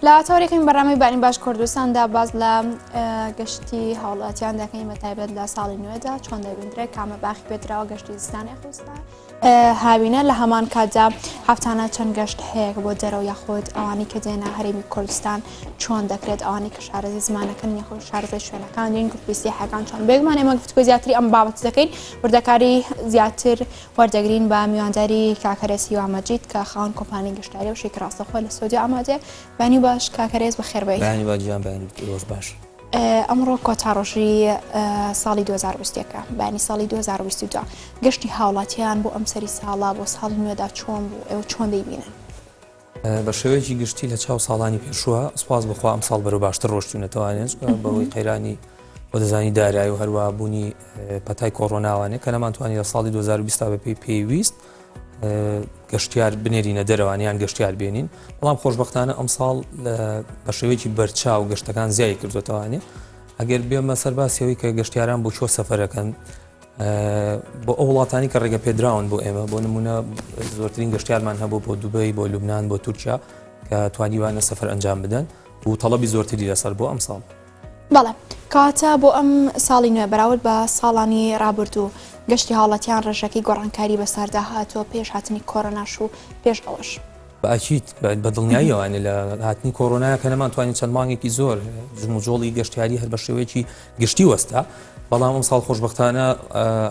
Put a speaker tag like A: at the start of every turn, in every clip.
A: لا تۆڕێکین بەڕامی بانی باش کوردستاندا باز لە گەشتی هاوڵاتیان دەکەین بە تایبەت لە ساڵی نوێدا چۆن دەبیندرێت کامە باخی پێدراوە گەشتی زستانی خۆستا هاوینە لە هەمان کاتدا هەفتانە چەند گەشت هەیە بۆ دەرەوە یاخود ئەوانی کە دێنە هەرێمی کوردستان چۆن دەکرێت ئەوانی کە شارەزای زمانەکەن یاخود شارەزای شوێنەکان دێن گروپی حەکان چۆن بێگومان ئێمە گفتگۆ زیاتری ئەم بابەت دەکەین وردەکاری زیاتر وەردەگرین بە میوانداری کاکەرێسی وامەجید کە خاوەن کۆمپانیای گەشتیاری و شێکی ڕاستەخۆ لە سعودی ئامادەیە بانی باش کاکەرێز بەخێربێت
B: بانی باجیان بانی ڕۆژ باش
A: ئەمڕۆ کۆتاڕۆژی ساڵی 2020ەکە بانی ساڵی 2022 گەشتی هاوڵاتیان بۆ ئەم سەری ساڵا بۆ ساڵی نوێدا چۆن بوو ئێوە چۆن دەیبینن
B: بە شێوەیەکی گشتی لە چاو ساڵانی پێشووە سوپاس بخوا ئەم ساڵ بەرەو باشتر ڕۆشتوونەتەوانێت بەهۆی قەیرانی بۆ دەزانی دارایی و هەروە بوونی پەتای کۆڕۆناوانێت کە نەمانتوانی لە ساڵی 2020 بەپێی پێویست گەشتیار بنێرینە دەرەوانیان گەشتیار بێنین بەڵام خۆشبەختانە ئەم ساڵ بە شێوەیەکی بەرچاو گەشتەکان زیای کردوێتەوانێت ئەگەر بێمە سەرباسیەوەی کە گەشتیاران بۆ چۆ سەفەرەکەن بۆ ئەو وڵاتانی کە ڕێگە پێدراون بۆ ئێمە بۆ نمونە زۆرترین گەشتیارمان هەبوو بۆ دوبەی بۆ لوبنان بۆ تورکیا کە توانیوانە سەفەر ئەنجام بدەن و تەڵەبی زۆرتری لەسەر بۆ ئەم ساڵ
A: بەڵێ کاتە بۆ ئەم ساڵی نوێ بەراورد بە ساڵانی ڕابردوو گەشتی هاوڵاتیان ڕێژەکەی گۆڕانکاری بەسەردا هاتووە پێش هاتنی کۆڕۆناش و پێش ئەوەش
B: بەئاکید بە دڵنیاییەوانێ لە هاتنی کۆڕۆنایە کە نەمانتوانین چەند مانگێکی زۆر جموجۆڵی گەشتیاری هەر بە شێوەیەکی گشتی وەستا بەڵام ئەم ساڵ خۆشبەختانە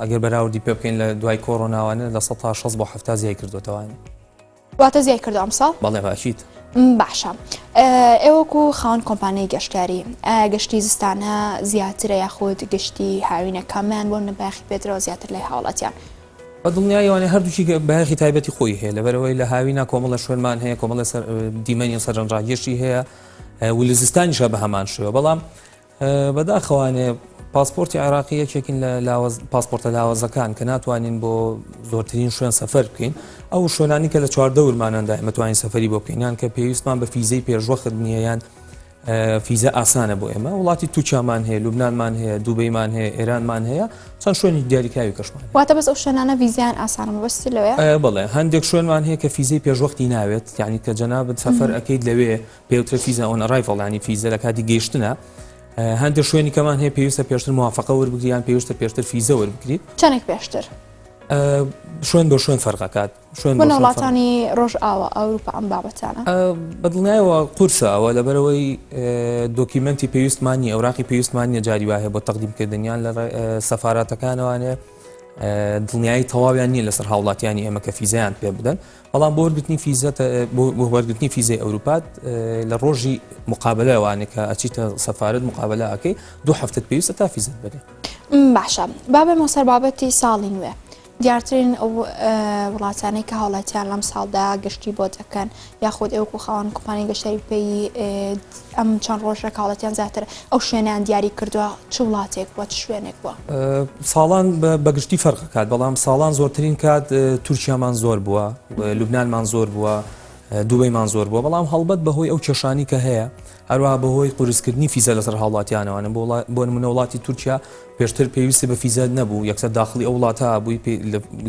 B: ئەگەر بەراوردی پێ بکەین لە دوای کۆڕۆناوانە لە 160 بۆ 70 زیای کردوێتەوانێ
A: واتە زیای کردو ئەم ساڵ
B: بەڵێ بەئاکید
A: باشە ئێوەکو خاوەن کۆمپانیای گەشتیاری گەشتی زستانە زیاترە یاخود گشتی هاوینەکەمان بۆ نەباخی پێدرەوە زیاتر لای هاوڵاتیان
B: بە دڵنیاییەوانێ هەردووچی بەیاخی تایبەتی خۆی هەیە لەبەرەوەی لە هاوینا کۆمەڵە شوێنمان هەیە کۆمەڵە دیمەنی سەرنجڕاکێشی هەیە و لە زستانیشە بە هەمان شێوە بەڵام بەداخەوانێ پاسپۆرتی عێراقی یەکێکین لە پاسپۆرتە لاوازەکان کە ناتوانین بۆ زۆرترین شوێن سەفەر بکەین ئەو شوێنانی کە لە چواردە ورمانەندا ئەمەتوانین سەفەری بۆ بکەینیان کە پێویستمان بە فیزەی پێشوەخت نییە یان فیزە ئاسانە بۆ ئێمە وڵاتی تووچامان هەیە لوبنانمان هەیە دووبەیمان هەیە ئێرانمان هەیە چەند شوێنی دیاریکراوی کەشمان
A: واتە بەس ئەو شوێنانە ویزیان ئاسانە بەستی لەوێ
B: بڵێ هەندێک شوێنمان هەیە کە فیزەی پێشوەختی ناوێت یعنی کە جەنابەت سەفەر ئەەکەیت لەوێ پێوترە فیزە ئۆن ئەرایڤڵ ینی فیزە لە کاتی گەیشتنە هەندێک شوێنی کەمان هەیە پێویستە پێشتر موافقە وەربگریان پێویستە پێشتر فیزە وەربگریت
A: چەندێک پێشتر
B: شوێن بۆ شوێن فەرقەکات شوێن
A: بۆ وڵاتانی ڕۆژ ئاوە ئەوروپا ئەم بابەتانە
B: بەدڵنیایەوە قورسەوە لەبەرەوەی دۆکیمنتی پێویستمانی ئەوراقی پێویستمانیە جاری وایە بۆ تەقدیمکردنیان لە سەفارەتەکانەوانێ دڵنیایی تەواویان نییە لەسەر هاوڵاتیانی ئێمە کە فیزیان پێ بدەن بەڵام بۆ وەرگرتنی فیزە بۆ وەرگرتنی فیزەی ئەوروپات لە ڕۆژی مقابلەوانێ کە ئەچیتە سەفارەت مقابلە ئەەکەی 2 هەفتەت پێویستە تا فیزت بەرێ
A: باشە بابێمە سەر بابەتی ساڵی نوێ دیارترین ئەو وڵاتانەی کە هاوڵاتیان لەم ساڵدا گەشتی بۆ دەکەن یاخود ئێوەکو خاوەن کۆمپانیای گەشتیاری پێی ئەم چەند ڕۆژە هاوڵاتیان زیاتر ئەو شوێنیان دیاری کردووە چ وڵاتێک بووە چ شوێنێک بووە
B: ساڵان بەگشتی فەرقەکات بەڵام ساڵان زۆرترین کات تورکیامان زۆر بووە لوبنانمان زۆر بووە دووبەیمان زۆر بووە بەڵام هەڵبەت بەهۆی ئەو کێشانی کە هەیە هەروە بەهۆی قورسکردنی فیزە لەسەر هاوڵاتیانەوانە بۆ نمونە وڵاتی تورکیا پێشتر پێویستی بە فیزە نەبوو یەکسەر داخلی ئەو وڵاتە بووی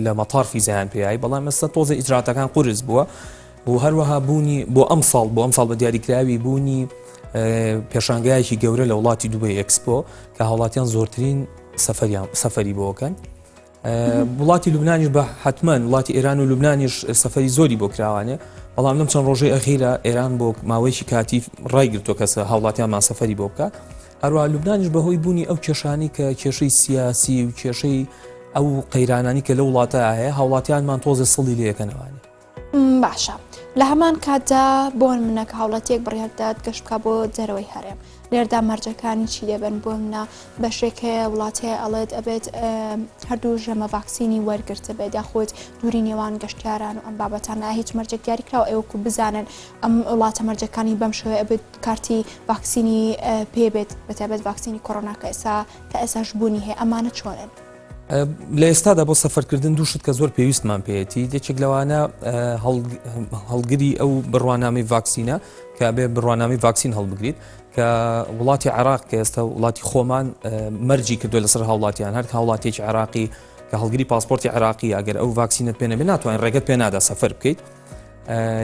B: لە مەتار فیزیان پێایی بەڵام ئێستا تۆزە ئیجراتەکان قورس بووە و هەروەها بوونی بۆ ئەم ساڵ بە دیاریکراوی بوونی پێشانگایەکی گەورە لە وڵاتی دووبەی ئەکسپۆ کە هاوڵاتیان زۆرترین سەفەری بۆکەن وڵاتی لوبنانیش بە حتمەن وڵاتی ئێران و لوبنانیش سەفەری زۆری بۆ کراوانێ بەڵام لەم چەند ڕۆژەی ئەخیرە ئێران بۆ ماوەیەکی کاتی ڕایگرتووە کەسە هاوڵاتیانمان سەفەری بۆ بکە هەروە لوبنانیش بەهۆی بوونی ئەو کێشانی کە کێشەی سیاسی و کێشەی ئەو قەیرانانی کە لە وڵاتە هەیە هاوڵاتیانمان تۆزە سڵی لەکەنەوانێ
A: باشە لە هەمان کاتدا بۆ منەکە هاوڵاتیەک بڕیاردات گەشت بکە بۆ دەرەوەی هەرێم لێردا مەرجەکانی چی دەبن بۆ منە بەشێک هەیە وڵاتەیە ئەڵێت ئەبێت هەردوو ژەمە ڤاکسینی وەرگرتە بێت یاخود دووری نێوان گەشتیاران و ئەم بابەتانە هیچ مەرجێک دیاریکراوە ئێوەکو بزانن ئەم وڵاتە مەرجەکانی بەم شێوە ئەبێت کارتی ڤاکسینی پێبێت بەتایبەت ڤاکسینی کۆڕۆناکە تا ئێساش بوونی هەیە ئەمانە چۆنن
B: لە ئێستادا بۆ سەفەرکردن دووشت کە زۆر پێویستمان پێێتی یەکێک لەوانە هەڵگری ئەو بڕوانامی ڤاکسینە کە بێ بڕوانامی ڤاکسین هەڵبگریت کە وڵاتی عێراق کە ئێستا وڵاتی خۆمان مەرجی کردووە لەسەر هاوڵاتیان هەر هاوڵاتێکی عێراقی کە هەڵگری پاسپۆرتی عێراقی ئەگەر ئەو ڤاکسینت پێ نەبێت ناتوانین ڕێگەت پێ نادا سەفەر بکەیت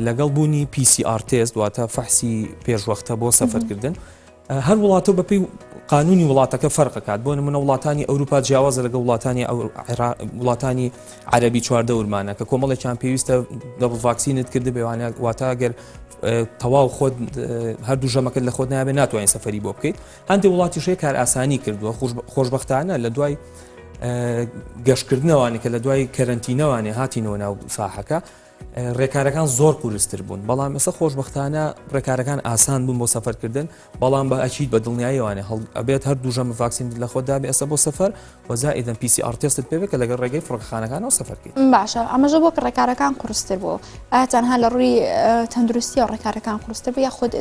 B: لەگەڵ بوونی PCR تێست دواتە فەحسی پێشوەختە بۆ سەفەرکردن هەر وڵاتە بەپێی قانونی وڵاتەکە فەرقەکات بۆ نمونە وڵاتانی ئەوروپا جیاوازە لەگە وڵاتانی عەربی چواردە ورمانە کە کۆمەڵێکیان پێویستە دەبڵ ڤاکسینت کرد بێوانە واتە ئەگەر تەواو خۆت هەردوو ژەمەکەت لە خۆت نابێ ناتوانین سەفەری بۆ بکەیت هەندێک وڵاتیشەیە کار ئاسانی کردووە خۆشبەختانە لە دوای گەشتکردنەوانی کە لە دوای کەرەنتینەوانێ هاتینەوە ناو ساحەکە ڕێکارەکان زۆر قورستر بوون بەڵام ئێستا خۆشبەختانە ڕێکارەکان ئاسان بوون بۆ سەفەرکردن بەڵام بە ئەچیت بە دڵنیاییوانێ ئەبێت هەردوو ژەمە ڤاکسین لە خۆتدا بێ ئێستا بۆ سەفەر وەزائیدەن PCR تێستت پێ بێت کە لەگەڵ ڕێگەی فڕۆکەخانەکانەوە سەفەرکەیت
A: باشە ئەمەژە بۆ کە ڕێکارەکان قورستر بوو ئایا تەنها لە ڕووی تەندروستی و ڕێکارەکان قورستر بوو یا خود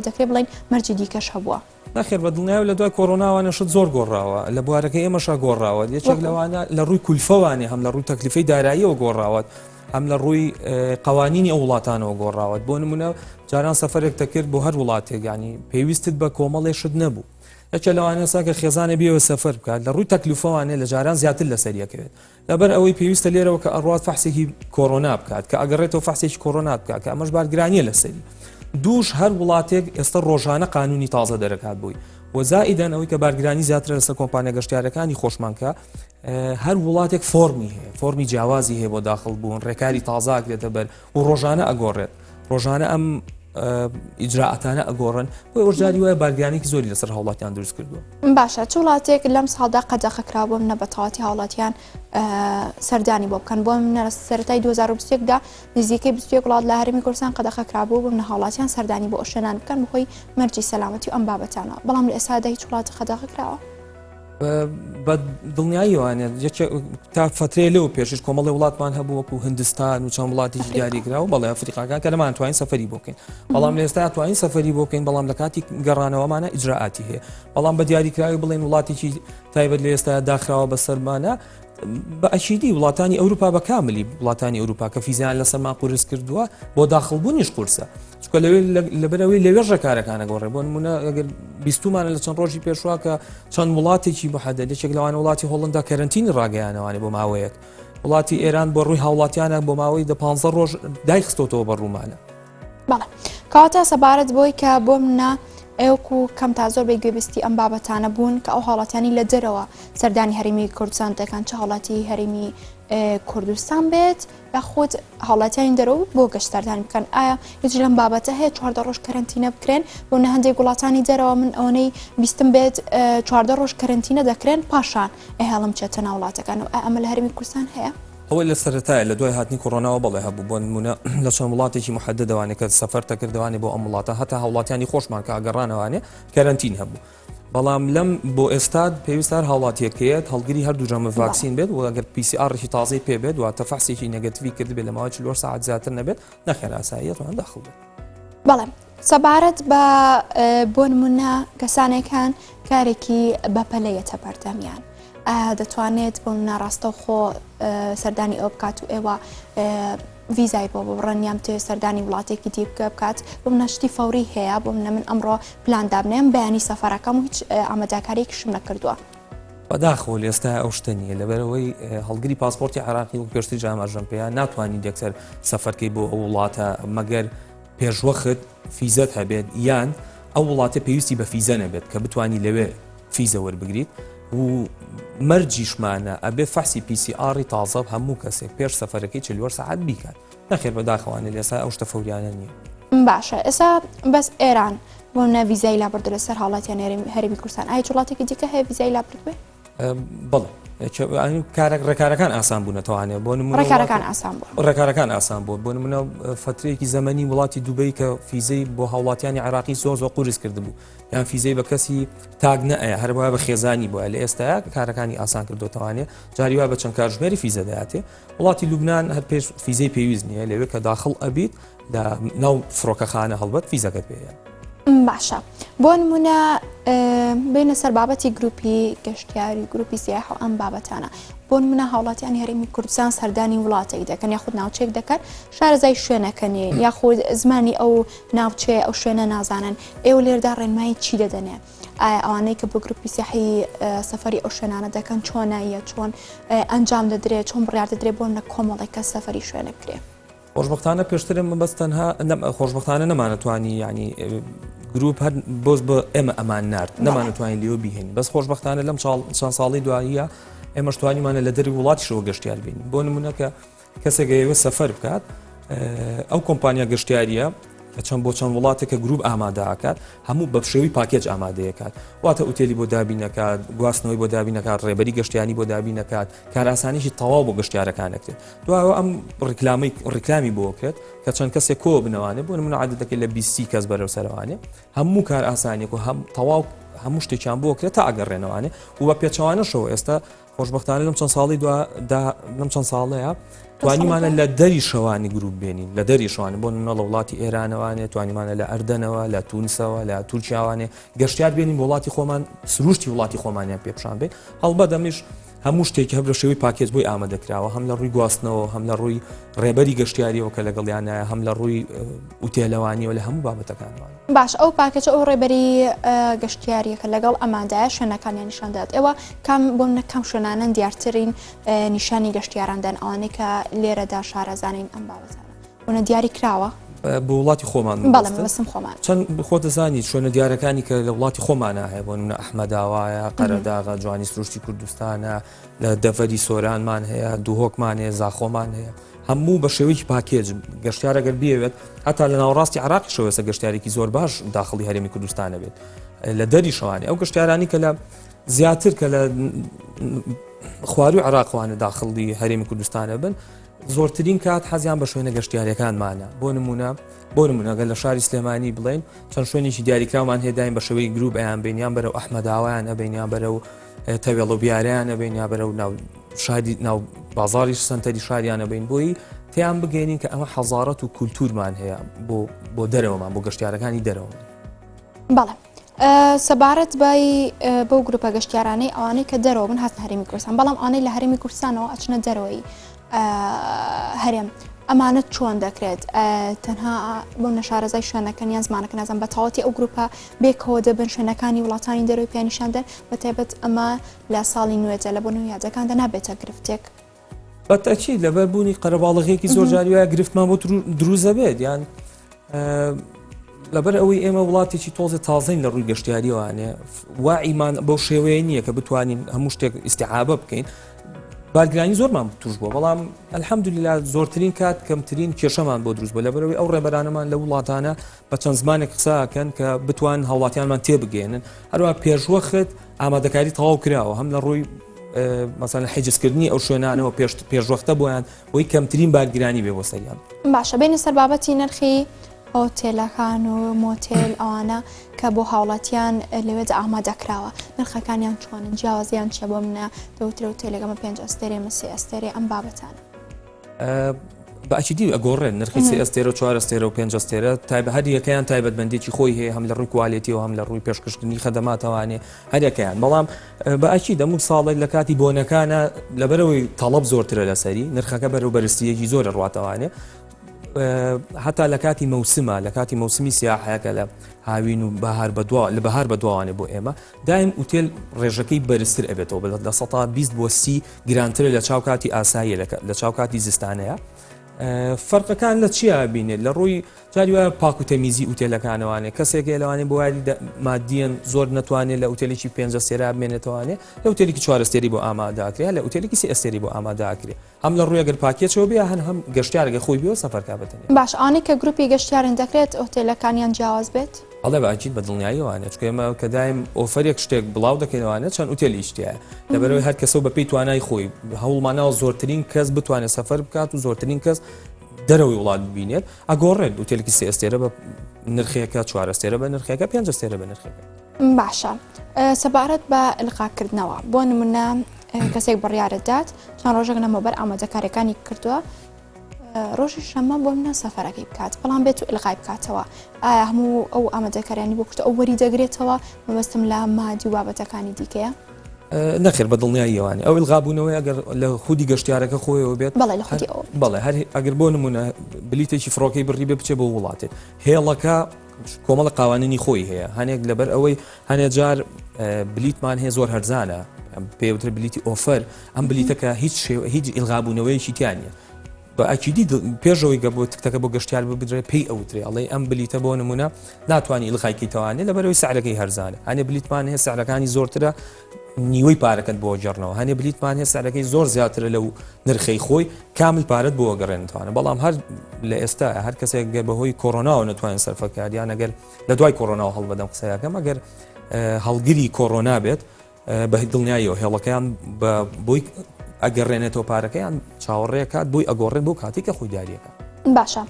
A: دەکرێت بڵین مەرجی دیکەش هەبووە
B: ناخێر بە دڵنیاوە لە دوای کۆڕۆناوانەشت زۆر گۆڕاوە لە بوارەکەی ئێمەشا گۆڕاوە یەکێک لەوانە لە ڕووی کولفەوانێ هەم لە ڕووی تەکلیفەی داراییەوە گۆڕاوەت هەم لە ڕووی قوانینی ئەو وڵاتانەوە گۆڕاوەت بۆ نمونە جاران سەفەرێک دەکرد بۆ هەر وڵاتێک ینی پێویستت بە کۆمەڵێشت نەبوو یەکێ لەوانەیە ساکە خێزانە بیەوە سەفەر بکات لە ڕووی تەکلیفەوانێ لە جاران زیاتر لەسەریەکەوێت لەبەر ئەوەی پێویستە لێرەوە کە ئەڕات فەحسێکی کۆڕۆنا بکات کە ئەگەڕێتەوە فەحسێکی کۆڕۆنا بکات کە ئەمەش بارگرانیە لەسەری دووش هەر وڵاتێک ئێستا ڕۆژانە قانونی تازە دەرەکات بووی وەزائیدەن ئەوەی کە بارگرانی زیاترە لەسەر کۆمپانیا گەشتیارەکانی خۆشمانکە هەر وڵاتێک فۆرمی هەیە فۆرمی جیاوازی هەیە بۆ داخل بوون ڕێکاری تازا دێتە بەر و ڕۆژانە ئەگۆڕێت ڕۆژانە ئەم ئیجراعەتانە ئەگۆڕن بۆ وەرجاری وایە بارگرانێکی زۆری لەسەر هاوڵاتیان دروست کردووە
A: باشە چ وڵاتێک لەم ساڵدا قەدەخەکرا بۆ منە بەتەواتی هاوڵاتیان سەردانی بۆ بکەن بۆ منە سەرەتای 2021دا نزیکەی 21 وڵات لە هەرێمی کوردستان قەدەخەکرا بوو بۆ منە هاوڵاتیان سەردانی بۆ ئەو شوێنان بکەن بخۆی مەرجی سەلامەتی و ئەم بابەتانەوە بەڵام لە ئێستادا هیچ وڵاتی قەدەخەکراوە
B: بە دڵنیاییوانێت تا فترێ لەو پێشش کۆمەڵی وڵاتمان هەبوو وەکو هندستان و چەند وڵاتیش دیاریکراوە بەڵێ ئەفریقاکان کە لەمان توانین سەفەری بۆ بکەین بەڵام لە ئێستا توانین سەفەری بۆ بکەین بەڵام لە کاتی گەڕانەوەمانە ئیجراعاتی هەیە بەڵام بە دیاریکراوی بڵێن وڵاتێکی تایبەت لە ئێستا داخراوە بەسەرمانە بە ئەشیدی وڵاتانی ئەوروپا بە کاملی وڵاتانی ئەوروپا کە فیزیان لەسەرمان قورس کردووە بۆ داخڵبوونیش قورسە چکە لەبەرەوەی لەوێ ڕێکارەکانە گۆڕێ بۆ نمونە ئەگەر بیستومانە لە چەند ڕۆژی پێشوا کە چەند وڵاتێکی بەحەدە لەچێک لەوانە وڵاتی هۆڵندا کەرەنتینی ڕاگەیانەوانێ بۆ ماوەیەک وڵاتی ئێران بۆ ڕووی هاوڵاتیانە بۆ ماوەی 15 ڕۆژ دایخستۆتەوە بە ڕوومانە
A: بەڵێ کەواتە سەبارەت بۆی کە بۆ منە ئێوەکو کەم تا زۆر بەی گوێبستی ئەم بابەتانە بوون کە ئەو هاوڵاتیانی لە دەرەوە سەردانی هەرێمی کوردستان دەکەن چه هاوڵاتی هەرێمی کوردستان بێت یاخود هاوڵاتیانی دەرەوە بۆ گەشتاردانی بکەن ئایا هیچ لەم بابەتە هەیە 14 ڕۆژ کەرەنتینە بکرێن بۆ نە هەندێک وڵاتانی دەرەوە من ئەوەی بیستم بێت 14 ڕۆژ کەرەنتینە دەکرێن پاشان هەڵم چێتە ناو وڵاتەکان و ئەمە لە هەرێمی کوردستان هەیە
B: ئەوە لە سەرەتایە لە دوای هاتنی کۆڕۆناوە بەڵێ هەبوو بۆ نمونە لە چەند وڵاتێکی محەددەوانێ کە سەفەر تەکردوانی بۆ ئەم وڵاتە هەتا هاوڵاتیانی خۆشمان کە ئاگەڕانەوانێ کەرەنتین هەبوو بەڵام لەم بۆ ئێستا پێویستە هاوڵاتیەکەیەت هەڵگری هەردوو ژەمە ڤاکسین بێت و ئەگەر PCR تازەی پێ بێت واتە فەحسێکی نەگەتیڤی کرد بێت لە ماوەی 4 ساعت زیاتر نەبێت نەخێر ئاساییەتوان داخڵ بێت
A: بەڵێ سەبارەت بە بۆ نمونە کەسانێکان کارێکی بەپەلەیەتە بەردەمیان دەتوانێت بۆ ناڕاستە خۆ سەردانی ئەو بکات و ئێوە ویزای بۆ بڕەنیام توێ سەردانی وڵاتێکی دی بکات بۆ منەشتی فەوری هەیە بۆ منە من ئەمڕۆ پلاندابنێم بەیانی سەفەرەکەم و هیچ ئامادەکاریەکیشم نەکردووە
B: بەداخۆ ئێستا ئەو شتە نیە لەبەرەوەی هەڵگری پاسپۆرتی عراقی و پێشتی جامەژەم پێیان ناتوانین یەکسەر سەفەرکەی بۆ ئەو وڵاتە مەگەر پێشوەخت فیزەت هەبێت یان ئەو وڵاتە پێویستی بە فیزە نەبێت کە بتوانی لەوێ فیزە وەربگریت و مەرجیشمانە ئەبێ فەحسی PCR تازە هەموو کەسێک پێش سەفەرەکەی 40 ساعت بیکات نەخێر بەداخەوانێت لێسا ئەو شتە فەوریانە نییە
A: باشە ئێستا بەس ئێران بۆ منە ویزای لابردو لەسەر هاوڵاتیان هەرێمی کوردستان ئایا وڵاتێکی دیکە هەیە ویزای لابرد بێ
B: بەڵێ ڕێکارەکان ئاسان بوونەتەوانێت بۆ ڕێکارەکان ئاسان بوو بۆ نمونە فترەیەکی زەمەنی وڵاتی دووبەی کە فیزەی بۆ هاوڵاتیانی عراقی زۆر قورس کرد بوو یان فیزەی بە کەسی تاگ نەئەیە هەروەها بە خێزانی بووە لە ئێستایا کارەکانی ئاسان کردوتەوانێت جاریوا بە چەند کاتژمێری فیزە دەهاتێ وڵاتی لوبنان هەر پێش فیزەی پێویست نییە لەوێ کە داخڵ ئەبیت ناو فڕۆکەخانە هەڵبەت فیزەکەت پێیە
A: باشە بۆ نمونە بینە سەر بابەتی گروپی گەشتیاری گروپی سیاح و ئەم بابەتانە بۆ نمونە هاوڵاتیانی هەرێمی کوردستان سەردانی وڵاتێک دەکەن یاخود ناوچێک دەکەن شارەزای شوێنەکەنێ یاخود زمانی ئەو ناوچێ ئەو شوێنە نازانن ئێوە لێردا ڕێنمایی چی دەدەنێ ئایا ئەوانەی کە بۆ گروپی سیاحی سەفەری ئەو شوێنانە دەکەن چۆنایە چۆن ئەنجام دەدرێت چۆن بڕیار دەدرێت بۆ منە کۆمەڵێک کە سەفەری شوێنە بکرێ
B: خۆشببختانە پێشترم بەس تەنها خۆشببختانە نەمانەتوانی ینی گروپ هەر بۆز بە ئێمە ئەمان نرد نەمانەتوانین لێوە بیهێن بەس خۆشببختانە لەم چەند ساڵی دواییە ئێمە شتوانیمانە لە دەری وڵاتیشەوە گەشتیار بین بۆ نمونەکە کەسێکەوە سەفەر بکات ئەو کۆمپانیا گەشتیاریە چەند بۆ چەند وڵاتێکە گروپ ئامادەکات هەموو بە شێوی پاکێج ئامادەیەکات واتە ئوتێلی بۆ دابی نکات گواستنەوەی بۆ دابی نکات ڕێبەری گەشتیانی بۆ دابی نکات کاراسانیشی تەواو بۆ گەشتیارەکانەکرێت دوایەوە ئەم ڕیکلامی بۆ کرێت کە چەند کەسێک کۆ بنەوانێت بۆ نمونە عادەتەکەی لە 20 کەس بەرەو سەروانێ هەموو کار ئاسانیەک و تەواو هەموو شتێکیان بۆ کرێت تا ئەگەڕێنەوانێ و بە پێچەوانەشەوە ئێستا خۆشببختانە لەم چەند ساڵی لەم چەند ساڵەیە توانیمانە لە دەری شەوانی گروپ بێنین لە دەری شوانە بۆ نە لە وڵاتی ئێرانەوانێت توانیمانە لە ئەردەنەوە لە تونسەوە لە تورکیاوانێ گەشتیار بێنین وڵاتی خۆمان سروشتی وڵاتی خۆمانیان پێپشان بێ هەڵبەت دەمیش هەموو شتێکی هەر لە شێوەی پاکێج بۆی ئامادەکراوە هەم لە ڕووی گواستنەوە هەم لە ڕووی ڕێبەری گەشتیاریەوە کە لەگەڵیانایە هەم لە ڕووی ئوتێلەوانیەوە لە هەموو بابەتەکانوان
A: باش ئەو پاکێجە ئەو ڕێبەری گەشتیاریەکە لەگەڵ ئەمادایە شوێنەکانیان نیشاندات ئێوە کام بۆ منە کەم شوێنانن دیارترین نیشانی گەشتیاران ئەوانەی کە لێرەدا شارەزانین ئەم بابەتانە بۆنە دیاری کراوە
B: بۆ وڵاتی خۆمان
A: بەڵێم خۆمان
B: چەند خۆ دەزانی شوێنە دیارەکانی کە لە وڵاتی خۆمانە هەیە بۆ نمونە ئەحمەداوایە قەرەداغا جوانی سروشتی کوردستانە لە دەڤەری سۆرانمان هەیە دووهۆکمان هەیە زاخۆمان هەیە هەموو بە شێوەیەکی پاکێج گەشتیارەگەر بێوێت هەتا لە ناوەڕاستی عراقی شەوەسە گەشتارێکی زۆر باش داخڵی هەرێمی کوردستانە بێت لە دەری شەوانی ئەو گەشتیارانی کە لە زیاتر کە لە خواروی عراقوانە داخڵی هەرێمی کوردستانە بن زۆرترین کات حەزیان بە شوێنە گەشتیارەکانمانە بۆ نمونەگەل لە شاری سلێمانی بڵێن چەند شوێنێکی دیاریکراومان هێداین بە شێوەی گروپ ئەیان بینیان بەرەو ئەحمەداوایان ئەبینیان بەرەو تەوێڵ و بیاریان ئەبینیان بەرەو شادی ناو بازاری سنتەری شاریانە بین بۆی تیان بگەینین کە ئەمە حەزارەت و کولتورمان هەیە بۆ دەرەوەمان بۆ گەشتیارەکانی دەرەوە
A: بەڵێ سەبارەت بای بەو گروپە گەشتیارانەی ئەوانەی کە دەرەوە بن هاتن هەرێمی کوردستان بەڵام ئەوانەی لە هەرێمی کوردستانەوە ئەچنە دەرەوەی هەرێم ئەمانەت چۆن دەکرێت تەنها بۆ نەشارەزای شوێنەکەن یان زمانەکە نازان بە تەواوەتی ئەو گروپە بێکەوە دەبن شوێنەکانی وڵاتانی دەرەوەی پیانیشاندەر بە تایبەت ئەمە لە ساڵی نوێجە لە بۆ نوێیادەکاندا نابێتە گرفتێک
B: بەتەکید لەبەربوونی قەرەباڵغێکی زۆر جاری وایە گرفتمان بۆ دروزە بێت یان لەبەر ئەوەی ئێمە وڵاتێکی تۆزە تازەین لە ڕووی گەشتیاریوانێ واعیمان بەو شێوەیە نییە کە بتوانین هەموو شتێک ئیستیعابە بکەین بارگرانی زۆرمان توش بووە بەڵام ئەلحەمدولیلا زۆرترین کات کەمترین کێشەمان بۆ دروست بوو لەبەرەوەی ئەو ڕێبەرانەمان لە وڵاتانە بە چەند زمانێک قساکەن کە بتوان هەوڵاتیانمان تێبگەێنن هەروە پێشوەخت ئامادەکاری تەواو کراوە هەم لە ڕووی مەسەڵەن حیجزکردنی ئەو شوێنانەوە پێشوەختە بۆیان بۆی کەمترین بارگرانی بێ بۆ سەریان
A: باشە بینە سەر بابەتی نرخی ئۆتێلەکان و مۆتێل ئەوانە کە بۆ هاوڵاتیان لەوێدا ئامادەکراوە نرخەکانیان چۆنن جیاوازیان چە بۆ منە دەوترە وتێلەکەمە 5 ئەستێرێ مەسێ ئەستێرێ ئەم بابەتانە
B: بەچیدی ئەگۆڕێن نرخی 3 ئەستێرە و 4 ئەستێرە و 5 ئەستێرە هەر یەکەیان تایبەتمەندێکی خۆی هەیە هەم لە ڕووی کوالیتیەوە هەم لە ڕووی پێشکەشکردنی خەدەماتەوانێ هەر یەکەیان بەڵام بەچی دەموو ساڵێک لە کاتی بۆنەکانە لەبەرەوەی تەڵەب زۆرترە لەسەری نرخەکە بەرەو بەرزترێکی زۆرە ڕاتەوانێ حتا لە کاتی مەوسمە لە کاتی مەوسمی سیاحەکە لە هاوین و لە بەهار بەدواوانێ بۆ ئێمە دایم ئوتێل ڕێژەکەی بەرزتر ئەبێتەوە لە 120 بۆ 30 گرانترە لە چاو کاتی ئاساییە لە چاو کاتی زستانەیە فەرقەکان لە چیا بینێت لە ڕووی جاری وایە پاک و تەمیزی ئوتێلەکانەوانێ کەسێک لەوانێ بۆ واری مادیەن زۆر نەتوانێت لە ئوتێلێکی 5 ئەستێرە بمێنێتەوەوانێ لە ئوتێلێکی 4 ئەستێری بۆ ئامادەکرێت لە ئوتێلێکی 3 ئەستێری بۆ ئامادەکرێت هەم لە ڕووی ئەگەر پاکێتەوە بێ هەم گەشتیارەکە خۆی بێەوە سەفەرکە بێتەنێ
A: باش ئەوانەی کە گروپی گەشتیارن دەکرێت ئۆتێلەکانیان جیاواز بێت
B: ئەڵێ باچیت بە دڵنیاییوانێت چکە ئێمە کە دایم ئۆفەرێک شتێک بڵاو دەکەینەوانێت چەند ئوتێلی شتیە لەبەرەوەی هەر کەسەوە بەپێی توانای خۆی هەوڵمانەوە زۆرترین کەس بتوانێت سەفەر بکات و زۆرترین کەس دەرەوەی وڵات ببینێت ئەگۆڕێت ئوتێلێکی 3 ئەستێرە بە نرخەکە 4 ئەستێرە بە نرخەکە 5 ئەستێرە بە نرخەکە
A: باشە سەبارەت بە ئلقاکردنەوە بۆ نمونە کەسێک بڕیارەدات چەند ڕۆژێک لەمەوبەر ئامادەکاریەکانی کردووە ڕۆژی شەمە بۆ منە سەفەرەکەی بکات بەڵام بێت و ئلقای بکاتەوە ئایا هەموو ئەو ئامادەکاریانی بۆ کردو ئەو وەری دەگرێتەوە مەبەستم لە مادی و بابەتەکانی دیکەیە
B: نەخێر بە دڵنیاییەوەوانێ ئەو ئلغابوونەوەی ئەگەر لە خودی گەشتیارەکە خۆیەوە بێت بەڵێ هەر ئەگەر بۆ نمونە بلیتێکی فڕۆکەی بڕی بێ بچێ بۆ وڵاتێ هێڵەکە کۆمەڵە قاوانینی خۆی هەیە هەنێک لەبەر ئەوەی هەنێ جار بلیتمان هەیە زۆر هەرزانە پێوتر بلیتی ئۆفەر ئەم بلیتەکە هیچ ئلغابوونەوەیشی تیانە بە ئەکیدی پێشەوەی گە بۆ تکتەکە بۆ گەشتیار بدرێ پێی ئەوترێ ئەڵێ ئەم بلیتە بۆ نمونە ناتوانانی ئڵغایکەیتەوانێ لەبەرەوەی سعرەکەی هەرزانە هەنێ بلیتمان هەیە سعرەکانی زۆرترە نیوەی پارەکەت بۆ جەڕنەوە هەنێ بلیتمان هەیە سعرەکەی زۆر زیاترە لەو نرخەی خۆی کامل پارەت بۆ گەڕێنتوانە بەڵام هەر لە ئێستا هەر کەسێک گەر بەهۆی کۆڕۆناوە نتوانین سەرفەکاریان ئەگەر لە دوای کۆڕۆناوە هەڵبەدەم قسەیەکەم ئەگەر هەڵگیری کۆڕۆنا بێت بە دڵنیاییەوە هێڵەکەیان بۆی ئەگەڕێنێتەوە پارەکەیان چاوەڕێکات بۆی ئەگۆڕێت بۆ کاتی کە خۆی داریەکە
A: باشە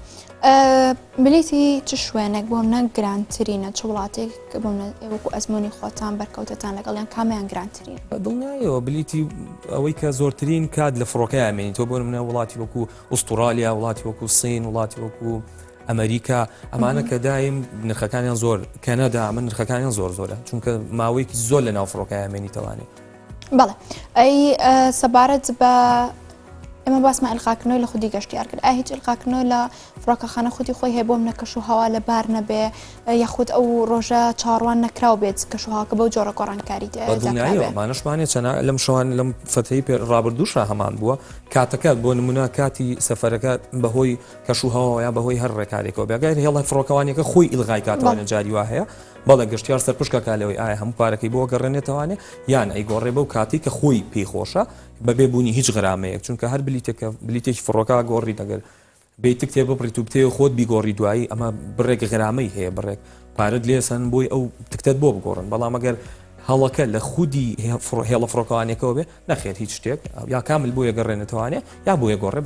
A: بلیتی چ شوێنێک بۆم نە گرانترینە چ وڵاتێک بۆم وەکو ئەزمموی خۆتان بەرکەوتتان لەگەڵیان کامیان گرانترین
B: دڵنیایەوە بلیتی ئەوەی کە زۆرترین کات لە فڕۆکە ئامێنی تۆ بۆ منە وڵاتی وەکو ئوسترالیا وڵاتی وەکو سین وڵاتی وەکو ئەمریکا ئەمانە کە دایم نرخەکانیان زۆر کەنەدا ئەمە نرخەکانیان زۆر زۆرە چونکە ماوەیەکی زۆر لە ناو فڕۆکە ئامێنیتەوانێت
A: بەڵێ ئەی سەبارەت بە ئێمە باسمە ئەلقاکردنەوەی لە خودی گەشتیار کرد هیچ ئەلقاکردنەوە لە فڕۆکەخانە خودی خۆی هەیە بۆم نەکەش و هەوا لە بار نەبێ یاخود ئەو ڕۆژە چاڕوان نەکراو بێت کەشوهاکە بەو جۆرە گۆڕانکاری
B: مانەشمانێت چەنە لەم شوان لەم فتەی ڕابردووشە هەمان بووە کاتەکەت بۆ نمونە کاتی سەفەرەکە بەهۆی کەشوهەوە یا بەهۆی هەر ڕێکارێکەوە بێگای هێڵی فڕۆکەوانێکە خۆی ئیلغای کاتوانە جاری وا هەیە بەڵێ گەشتیار سەرپشکە کالەوەی ئایا هەموو پارەکەی بۆ گەڕێنێتەوانێ یان ئەیگۆڕێ بەو کاتی کە خۆی پێی خۆشە بەبێ بوونی هیچ غرامەیەک چونکە هەر بلیتێکی فڕۆکە گۆڕی دەگەر بیت کتێ بڕیت و بتێ خۆت بیگۆڕی دوایی ئەمە بڕێک غرامەی هەیە بڕێک پارەت لێسن بۆی ئەو تکتت بۆ بگۆڕن بەڵام ئەگەر هەڵەکە لە خودی هێڵە فڕۆکەوانێکەوە بێ نەخێت هیچ شتێک یا کامل بۆیە گەڕێنێتوانێ یا بۆیە گۆڕێ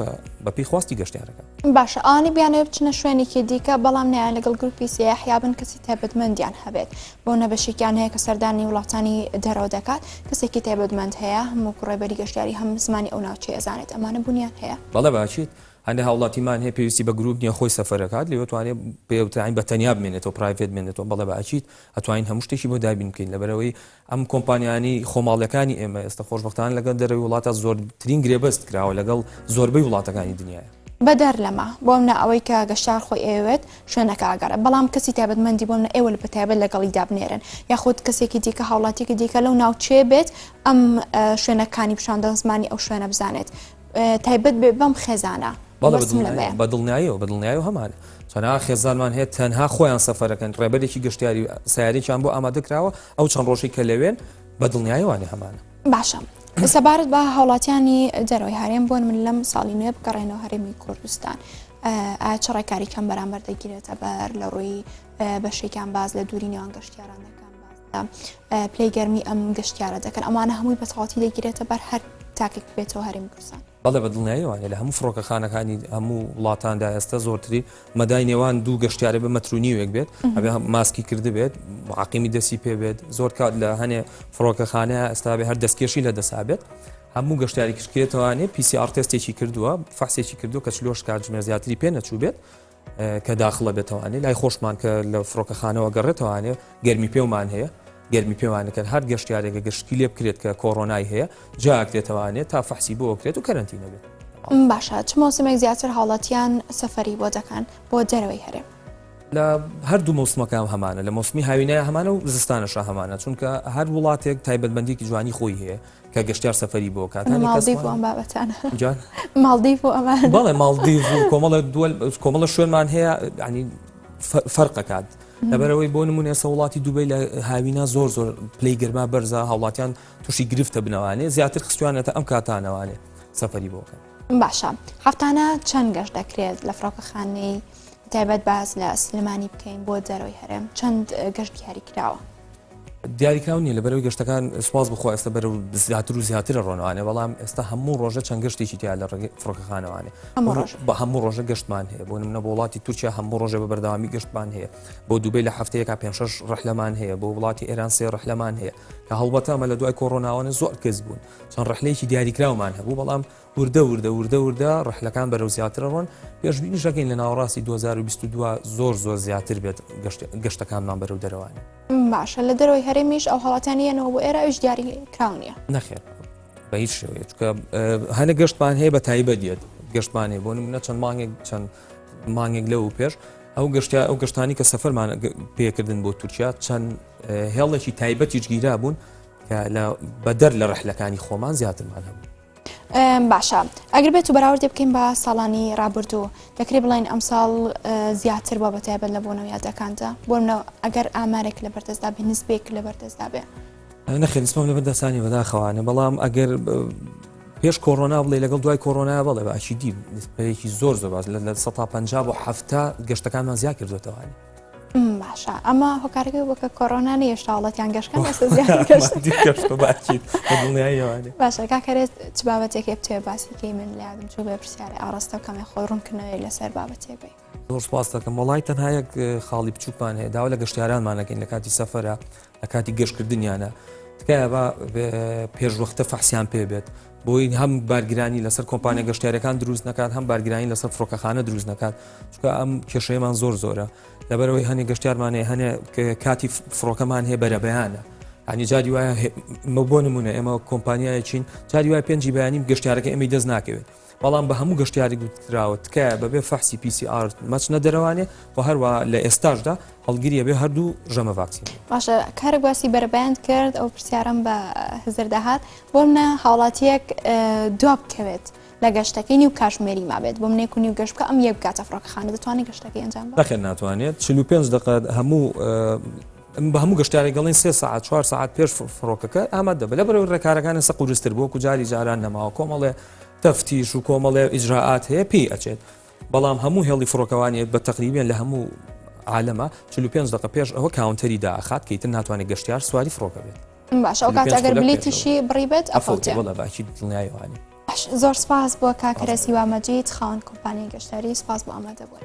B: بە پێی خواستی گەشتیارەکە
A: باشە ئانی بیانێ بچنە شوێنێکی دیکە بەڵام نیان لەگەڵ گروپی سیاحیابن کەسی تایبەتمەندیان هەبێت بۆ نەبەشێکیان هەیە کە سەردانی وڵاتانی دەرەوە دەکات کەسێکی تایبەتمەند هەیە هەموو ڕێبەری گەشتیاری هەم زمانی ئەو ناوچەی ئەزانێت ئەمانە بوونیان هەیە
B: بەڵێ باشیت هەندێک هاوڵاتیمان هەیە پێویستی بە گروپ نیە خۆی سەفەرەکات لێوەتوانێت پێوتین بە تەنیا بمێنێتەوە پرایڤێت بمێنێتەوە بەڵێ بەچیت ئەتوانین هەموو شتێکی بۆ دابین بکەین لەبەرەوەی ئەم کۆمپانیانی خۆماڵەکانی ئێمە ئێستا خۆشبەختان لەگەڵ دەرەوەی وڵاتە زۆرترین گرێبەست کراوە لەگەڵ زۆربەی وڵاتەکانی دنیاە
A: بەدەر لەمە بۆم نە ئەوەی کە گەشتار خۆی ئەوێت شوێنەکە ئاگەڕێ بەڵام کەسی تایبەتمەندی بۆم نە ئێوە لە بەتایبەت لەگەڵی دابنێرن یاخود کەسێکی دیکە هاوڵاتێکی دیکە لەو ناوچێ بێت ئەم شوێنەکانی پیشاندە زمانی ئەو شوێنە بزانێت تایبەت بێ بەم خێزانە
B: بە دڵنیاییەوە هەمانە چەنها خێزانمان هەیە تەنها خۆیان سەفەرەکەن ڕێبەرێکی گەشتیاری سیارێکیان بۆ ئامادەکراوە ئەو چەند ڕۆژی کە لەوێن بە دڵنیاییوانێ هەمانە
A: باشە سەبارەت بە هاوڵاتیانی دەرەوەی هەرێم بۆن من لەم ساڵی نوێ بگەڕێنەوە هەرێمی کوردستان ئایا چ ڕێکاری کەم بەرامبەر دەگیرێتە بەر لە ڕووی بەشێکیان باز لە دووری نێوان گەشتیاران دەکەن باز پلەی گەرمی ئەم گەشتیارە دەکەن ئەمانە هەمووی بەتەواوی دەگیرێتە بەر هەر تاکێک بێتەوە هەرێمی کوردستان
B: بەڵێ بە دڵنیاییوانێ لە هەموو فڕۆکەخانەکانی هەموو وڵاتاندا ئێستا زۆرتری مەدای نێوان دوو گەشتیارە بە مەترونیوێک بێت ئەبێ ماسکی کرده بێت عقیمی دەسی پێ بێت زۆر کات لە هەنێ فڕۆکەخانە ئێستا بێ هەر دەستکێشی لە دەسابێت هەموو گەشتیاری کشکێتەوانێ PCR تێستێکی کردووە فحسێکی کردو کە چلۆش کاتژمێر زیاتری پێ نەچوو بێت کە داخڵە بێتەوانێ لای خۆشمان کە لە فڕۆکەخانەوە گەڕێتەوانێ گەرمی پێومان هەیە گەرمی پێوانەکەن هەر گەشتیارێکە گەشتی لێ بکرێت کە کۆڕۆنای هەیە جاکرێتەوانێت تا فەحسی بۆ بکرێت و کەرەنتینە بێت
A: باشە چ مۆسمێک زیاتر هاوڵاتیان سەفەری بۆ دەکەن بۆ دەرەوەی هەرێم
B: لە هەردوو مۆسمەکان هەمانە لە مۆسمی هاوینایە هەمانە و زستانەش هەمانە چونکە هەر وڵاتێک تایبەتمەندێکی جوانی خۆی هەیە کە گەشتیار سەفەری بۆ کات بەڵێ ماڵدیڤ و کۆمەڵە شوێنمان هەیە ینی فەرقەکات لەبەرەوەی بۆ نمونێ وڵاتی دووبەی لە هاوینە زۆر پلەی گەرما بەرزە هاوڵاتیان تووشی گرفتە بنەوانێ زیاتر خستوانێتە ئەم کاتانەوانێ سەفەری بۆکەن
A: باشە هەفتانە چەند گەشت دەکرێت لە فڕۆکەخانەی تایبەت باز لە سلمانی بکەین بۆ دەرەوەی هەرێم چەند گەشت دیاری کراوە
B: دیاریکراو نیە لەبەرەوەی گەشتەکان سواز بخوا ئێستا بەرەو زیاتر و زیاترە ڕۆنوانێ بەڵام ئێستا هەموو ڕۆژە چەند گەشتێکی تیا لە فڕۆکەخانەوانێ بە هەموو ڕۆژە گەشتمان هەیە بۆ نمونە بۆ وڵاتی تورکیا هەموو ڕۆژە بە بەردەوامی گەشتمان هەیە بۆ دووبەی لە هەفتەیەکا 5-6 ڕەحلەمان هەیە بۆ وڵاتی ئێران 3 ڕەحلەمان هەیە کە هەڵبەتە ئەمە لە دوای کۆڕۆناوانە زۆر کەس بوون چەند ڕەحلەیەکی دیاریکراومان هەبوو بەڵام وردە ڕەحلەکان بەرەو زیاتر ڕۆن پێشبینیش دەکەین لە ناوەڕاستی 2022 زۆر زیاتر بێت گەشتەکانمان بەرەو دەرەوانێ
A: باشە لە دەرەوەی هەرێمیش ئەو هەڵاتیانیانەوە بۆ ئێرە ئەوش دیاری کراونیە
B: نەخێر بە هیچ شێوەیە چکە هەنە گەشتمان هەیە بە تایبەت دیێت گەشتمان هەیە بۆ نمونە چەند مانگێک لەو پێش ئەو گەشتانی کە سەفەرمان پێکردن بۆ تورکیا چەند هێڵێکی تایبەتیش گیرا بوون کە بەدەر لە ڕەحلەکانی خۆمان زیاترمان هەبوو
A: باشە ئەگەر بێت و بەراوردی بکەین بە ساڵانی ڕابردوو دەکرێت بڵین ئەم ساڵ زیاتر بۆ بەتایبەت لە بۆنەوە یادەکاندا بۆ منەوە ئەگەر ئامارێک لە بەردەستدا بێ نسبێک لە بەردەستدا بێ
B: نەخێ نسبەم لە بەردەستانی بەداخەوانە بەڵام ئەگەر پێش کۆڕۆنا بڵێ لەگەڵ دوای کۆڕۆنا بڵێ باشی دی نسبەیەکی زۆر باز لە 150 بۆ 70 گەشتەکانمان زیاد کردوێتەوەوانی
A: باشە ئەمە هۆکارەکەی وەکە کۆڕۆنا نیە شاڵەتیان گەشتەکان ئێستا زیاد
B: دڵنیاییەوانی
A: باشە کاکەرێت چ بابەتێکی بتوێ باسیکەی من لە یادم چوو بێ پرسیارە ئاڕاستە کەمێ خۆی ڕوونکردنەوەی لەسەر بابەتێک بێ
B: زۆر سپاس دەکەم وڵای تەنها یەک خاڵی بچووکمان هەیە داوا لە گەشتیارانمانەکەین لە کاتی سەفەرە لە کاتی گەشتکردنیانە تکایە بە پێشوەختە فەحسیان پێ بێت بۆی هەم بارگرانی لەسەر کۆمپانیا گەشتیارەکان دروست نکات هەم بارگرانی لەسەر فڕۆکەخانە دروست نکات چونکە ئەم کێشەیەمان زۆر زۆرە لەبەرەوەی هەنێک گەشتیارمانێ هەنێ کاتی فڕۆکەمان هەیە بەرەبەیانە ینی جاری وایە بۆ نمونە ئێمە کۆمپانیایەکین جاری وایە پێنجی بەیانیم گەشتیارەکە ئەمەی دەست ناکەوێت بەڵام بە هەموو گەشتیاری گوتراوە تکایە بەبێ فەحسی PCR مەچنە دەرەوانێ و هەروە لە ئێستاشدا هەڵگیریە بێ هەردوو ژەمە ڤاکسین
A: باشە کارێک باسی بەرەبەیان کرد ئەو پرسیارم بە هزر داهات بۆ منە هاوڵاتیەک دوا بکەوێت لە گەشتەکەی نیو کاژمێری مابێت بۆ منێک و نیو گەشت بکە ئەم یەک بکاتە فڕۆکەخانە دەتوانێت گەشتەکەی ئەنجام بدات
B: نەخێر ناتوانێت 45 دقیقە هەموو بە هەموو گەشتاری گەڵین 3 ساعت 4 ساعت پێش فڕۆکەکە ئامادە بە لەبەرەوەی ڕێکارەکانی سە قورستر بۆ جاری جاران نەماوە کۆمەڵێ تەفتیش و کۆمەڵێ ئیجراعات هەیە پێی ئەچێت بەڵام هەموو هێڵی فڕۆکەوانیت بە تەقریبیان لە هەموو عالەمە 45 دقیقە پێش ئەوە کاونتەری داخات کەیتر ناتوانێت گەشتیار سواری فڕۆکە بێت
A: باش ئەو کات ئەگەر بلیتیشی بڕی بێت ئەفڵتێ
B: وڵا باکی دڵنیایەوانی
A: زۆر سپاس بۆ کاکرەسی وامەجید خاوەن کۆمپانیای گەشتیاری سپاس بۆ ئامادەبوون